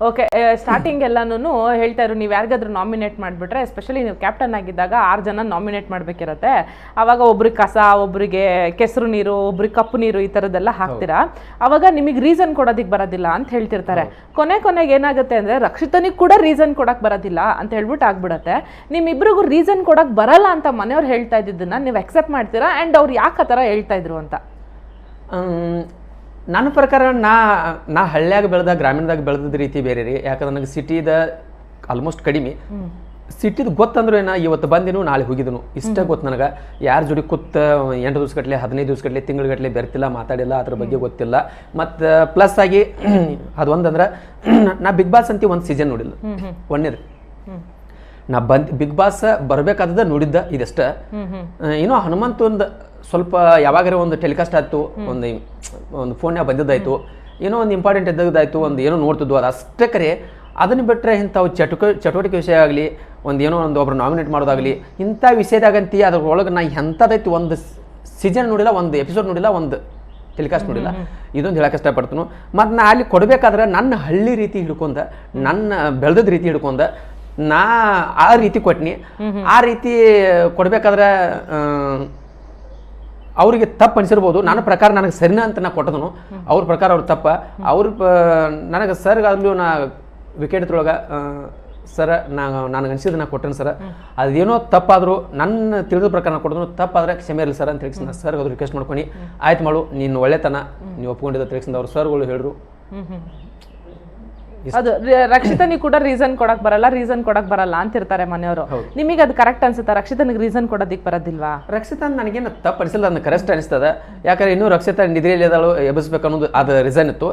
Okay, starting ಎಲ್ಲಾನು ಹೇಳ್ತಾ ಇದ್ರು, ನೀವು ಯಾರಿಗಾದ್ರೂ ನಾಮಿನೇಟ್ ಮಾಡಿಬಿಟ್ರೆ, ಎಸ್ಪೆಷಲಿ ನೀವು ಕ್ಯಾಪ್ಟನ್ ಆಗಿದ್ದಾಗ 6 ಜನ ನಾಮಿನೇಟ್ ಮಾಡಬೇಕಿರುತ್ತೆ. ಅವಾಗ ಒಬ್ರಿಗೆ ಕಸ, ಒಬ್ರಿಗೆ ಕೆಸರು ನೀರು, ಒಬ್ರಿಗೆ ಕಪ್ಪು ನೀರು, ಈ ಥರದ್ದೆಲ್ಲ ಹಾಕ್ತೀರಾ. ಅವಾಗ ನಿಮಗೆ ರೀಸನ್ ಕೊಡೋದಕ್ಕೆ ಬರೋದಿಲ್ಲ ಅಂತ ಹೇಳ್ತಿರ್ತಾರೆ. ಕೊನೆಗೆ ಏನಾಗುತ್ತೆ ಅಂದರೆ, ರಕ್ಷಿತನಿಗೆ ಕೂಡ ರೀಸನ್ ಕೊಡಕ್ಕೆ ಬರೋದಿಲ್ಲ ಅಂತ ಹೇಳ್ಬಿಟ್ಟು ಆಗ್ಬಿಡತ್ತೆ. ನಿಮ್ಮಿಬ್ರಿಗೂ ರೀಸನ್ ಕೊಡಕ್ಕೆ ಬರಲ್ಲ ಅಂತ ಮನೆಯವ್ರು ಹೇಳ್ತಾ ಇದ್ದಿದ್ದನ್ನ ನೀವು ಅಕ್ಸೆಪ್ಟ್ ಮಾಡ್ತೀರಾ? ಆ್ಯಂಡ್ ಅವ್ರು ಯಾಕೆ ಆ ಥರ ಹೇಳ್ತಾ ಇದ್ರು ಅಂತ? ನನ್ನ ಪ್ರಕಾರ ನಾ ಹಳ್ಳಿಯಾಗ ಬೆಳೆದ, ಗ್ರಾಮೀಣದಾಗ ಬೆಳೆದ ರೀತಿ ಬೇರೆ ರೀ. ಯಾಕಂದ್ರೆ ನನಗೆ ಸಿಟಿದ ಆಲ್ಮೋಸ್ಟ್ ಕಡಿಮೆ. ಸಿಟಿದು ಗೊತ್ತಂದ್ರೆ ಏನ, ಇವತ್ತು ಬಂದಿನು ನಾಳೆ ಹೋಗಿದನು ಇಷ್ಟ ಗೊತ್ತು ನನಗೆ. ಯಾರ ಜೋಡಿ ಕೂತ್ 8 ದಿವಸ ಗಟ್ಟಲೆ, 15 ದಿವಸ ಗಟ್ಟಲೆ, ತಿಂಗಳ ಬೆರ್ತಿಲ್ಲ, ಮಾತಾಡಿಲ್ಲ, ಅದ್ರ ಬಗ್ಗೆ ಗೊತ್ತಿಲ್ಲ. ಮತ್ತು ಪ್ಲಸ್ ಆಗಿ ಅದೊಂದಂದ್ರೆ, ನಾ ಬಿಗ್ ಬಾಸ್ ಅಂತ ಒಂದು ಸೀಸನ್ ನೋಡಿಲ್ಲ. ಒಂದೇದು ನಾ ಬಿಗ್ ಬಾಸ್ ಬರಬೇಕಾದ ನೋಡಿದ್ದ ಇದಷ್ಟ. ಏನೋ ಹನುಮಂತ ಒಂದು ಸ್ವಲ್ಪ ಯಾವಾಗಾರ ಒಂದು ಟೆಲಿಕಾಸ್ಟ್ ಆಯ್ತು, ಒಂದು ಫೋನ್ಯಾಗ ಬಂದಿದ್ದಾಯ್ತು, ಏನೋ ಒಂದು ಇಂಪಾರ್ಟೆಂಟ್ ಇದ್ದದ್ದಾಯ್ತು, ಒಂದು ಏನೋ ನೋಡ್ತಿದ್ವು, ಅದು ಅಷ್ಟೇ ಕರೆ. ಅದನ್ನು ಬಿಟ್ಟರೆ ಇಂಥವು ಚಟುವಟಿಕೆ ವಿಷಯ ಆಗಲಿ, ಏನೋ ಒಬ್ರು ನಾಮಿನೇಟ್ ಮಾಡೋದಾಗಲಿ, ಇಂಥ ವಿಷಯದಾಗಂತಿ ಅದ್ರೊಳಗೆ ನಾ ಎಂಥದೈತಿ ಒಂದು ಸೀಸನ್ ನೋಡಿಲ್ಲ, ಒಂದು ಎಪಿಸೋಡ್ ನೋಡಿಲ್ಲ, ಒಂದು ಟೆಲಿಕಾಸ್ಟ್ ನೋಡಿಲ್ಲ. ಇದೊಂದು ಹೇಳಕ್ಕೆ ಇಷ್ಟಪಡ್ತೀನಿ. ಮತ್ತು ನಾ ಅಲ್ಲಿ ಕೊಡಬೇಕಾದ್ರೆ ನನ್ನ ಹಳ್ಳಿ ರೀತಿ ಹಿಡ್ಕೊಂಡ, ನನ್ನ ಬೆಳೆದ ರೀತಿ ಹಿಡ್ಕೊಂಡ ನಾ ಆ ರೀತಿ ಕೊಟ್ನಿ. ಆ ರೀತಿ ಕೊಡ್ಬೇಕಾದ್ರೆ ಅವ್ರಿಗೆ ತಪ್ಪು ಅನಿಸಿರ್ಬೋದು. ನನ್ನ ಪ್ರಕಾರ ನನಗೆ ಸರಿನಾ ಅಂತ ನಾ ಕೊಟ್ಟದನು, ಅವ್ರ ಪ್ರಕಾರ ಅವ್ರ ತಪ್ಪ. ನನಗೆ ಸರ್ಗಾಗಲೂ ನಾ ವಿಕೆಟ್ ತೊಳಗೆ ಸರ ನನಗೆ ಅನಿಸಿದ ನಾ ಕೊಟ್ಟೇನೆ ಸರ್, ಅದೇನೋ ತಪ್ಪಾದರೂ ನನ್ನ ತಿಳಿದ ಪ್ರಕಾರ ನಾ ಕೊಡೋದು, ತಪ್ಪಾದ್ರೆ ಕ್ಷಮೆ ಇರಲಿ ಸರ್ ಅಂತ ತಿಳಿಸಿ ನಾ ಸರ್ಗೆ ಅದು ರಿಕ್ವೆಸ್ಟ್ ಮಾಡ್ಕೊಂಡು, ಆಯ್ತು ಮಾಡು, ನೀನು ಒಳ್ಳೆತನ ನೀವು ಒಪ್ಕೊಂಡಿದ್ದ ತಿಳಿಸಿದ ಅವ್ರು ಸರ್ಗಳು ಹೇಳಿದ್ರು. ಅದು ರಕ್ಷಿತನಿಗೆ ಕೂಡ ರೀಸನ್ ಕೊಡಕ್ ಬರಲ್ಲ ಅಂತಿರ್ತಾರೆ ಮನೆಯವರು. ನಿಮಗೆ ಅದು ಕರೆಕ್ಟ್ ಅನ್ಸುತ್ತಾ? ರಕ್ಷಿತನಿಗೆ ರೀಸನ್ ಕೊಡೋದಿಕ್ ಬರೋದಿಲ್ವಾ? ರಕ್ಷಿತ ನನಗೇನು ತಪ್ಪು ಅನಿಸಿಲ್ಲ, ಅದನ್ನ ಕರೆಕ್ಟ್ ಅನಿಸ್ತದ. ಯಾಕಂದ್ರೆ ಇನ್ನೂ ರಕ್ಷಿತ ನಿದ್ರೆಯಲ್ಲಿ ಇದ್ದಾಳು, ಎಬ್ಬಿಸ್ಬೇಕು ಅನ್ನೋದು ಅದು ರೀಸನ್ ಇತ್ತು.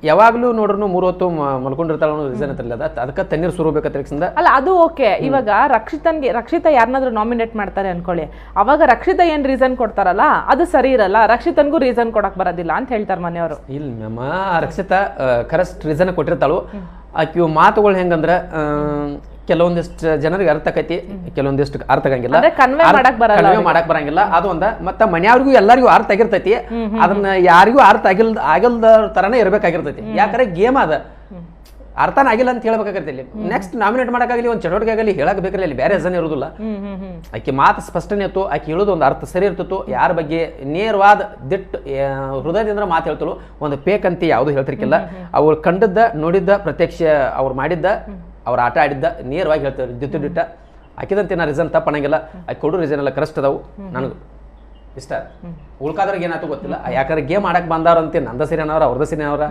ಯಾವಾಗಲೂ ನೋಡ್ರು 3 ಹೊತ್ತು ಮಲ್ಕೊಂಡಿರ್ತಾಳ ಅನ್ನೋ ರೀಸನ್ ಇರಲಿಲ್ಲ. ಅದಕ್ಕೆ ತಣ್ಣೀರು ಸುರಬೇಕಂತ ಅಲ್ಲ, ಅದು ಓಕೆ. ಇವಾಗ ರಕ್ಷಿತ ಯಾರನ್ನಾದ್ರೂ ನಾಮಿನೇಟ್ ಮಾಡ್ತಾರೆ ಅನ್ಕೊಳ್ಳಿ, ಅವಾಗ ರಕ್ಷಿತ ಏನ್ ರೀಸನ್ ಕೊಡ್ತಾರಲ್ಲ ಅದು ಸರಿ ಇರಲ್ಲ, ರಕ್ಷಿತನ್ಗೂ ರೀಸನ್ ಕೊಡಕ್ ಬರೋದಿಲ್ಲ ಅಂತ ಹೇಳ್ತಾರೆ ಮನೆಯವರು. ಇಲ್ಲ ಮ್ಯಾಮ, ರಕ್ಷಿತ ಕರೆಕ್ಟ್ ರೀಸನ್ ಕೊಟ್ಟಿರ್ತಾಳು. ಆಕೆ ಮಾತುಗಳು ಹೆಂಗಂದ್ರೆ ಕೆಲವೊಂದಿಷ್ಟು ಜನರಿಗೆ ಅರ್ಥ ಆಕೈತಿ, ಕೆಲವೊಂದಿಷ್ಟು ಅರ್ಥ ಆಗಂಗಿಲ್ಲ, ಕನ್ವೆ ಮಾಡಕ್ ಬರಂಗಿಲ್ಲ. ಅದು ಒಂದ. ಮತ್ತೆ ಮನೆಯವ್ರಿಗೂ ಎಲ್ಲರಿಗೂ ಅರ್ಥ ಆಗಿರ್ತೈತಿ, ಅದನ್ನ ಯಾರಿಗೂ ಅರ್ಥ ಆಗಿಲ್ದ ತರನೇ ಇರ್ಬೇಕಾಗಿರ್ತೈತಿ. ಯಾಕಂದ್ರೆ ಗೇಮ್ ಅದ, ಅರ್ಥನ ಆಗಿಲ್ಲ ಅಂತ ಹೇಳ್ಬೇಕಾಗಿರ್ತಿಲ್ಲ. ನೆಕ್ಸ್ಟ್ ನಾಮಿನೇಟ್ ಮಾಡಕ್ಕಾಗಲಿ, ಒಂದು ಚಟುವಟಿಕೆ ಆಗಲಿ ಹೇಳಕ್ ಬೇಕಿರಲಿ, ಅಲ್ಲಿ ಬೇರೆ ಹೆಸರು ಇರೋದಿಲ್ಲ. ಆಕೆ ಮಾತು ಸ್ಪಷ್ಟನೆ ಇತ್ತು, ಆಕೆ ಹೇಳೋದು ಒಂದು ಅರ್ಥ ಸರಿ ಇರ್ತಿತ್ತು. ಯಾರ ಬಗ್ಗೆ ನೇರವಾದ ದಿಟ್ಟು ಹೃದಯದಿಂದ ಮಾತು ಹೇಳ್ತಳು, ಒಂದು ಪೇಕ್ ಅಂತ ಯಾವುದು ಹೇಳ್ತಿರ್ಕಿಲ್ಲ. ಅವ್ರು ಕಂಡದ್ದ, ನೋಡಿದ್ದ, ಪ್ರತ್ಯಕ್ಷ ಅವ್ರು ಮಾಡಿದ್ದ, ಅವ್ರು ಆಟ ಆಡಿದ್ದ ನೇರವಾಗಿ ಹೇಳ್ತಾರೆ, ದಿಟ್ಟ. ಆಕಿದಂತೆ ನಾ ರೀಸನ್ ತಪ್ಪಣಂಗಿಲ್ಲ. ಆಕೆ ಕೊಡೋ ರೀಸನ್ ಎಲ್ಲ ಕರೆಕ್ಟ್ ಅದಾವು, ನನಗೆ ಇಷ್ಟ. ಉಳ್ಕಾದ್ರಿಗೆ ಏನಾಯ್ತು ಗೊತ್ತಿಲ್ಲ. ಯಾಕಂದ್ರೆ ಗೇಮ್ ಆಡಕ್ ಬಂದಾರಂತೆ, ನಂದ ಸೀರೆನವ್ರ ಅವ್ರದ ಸೀರೆನವ್ರ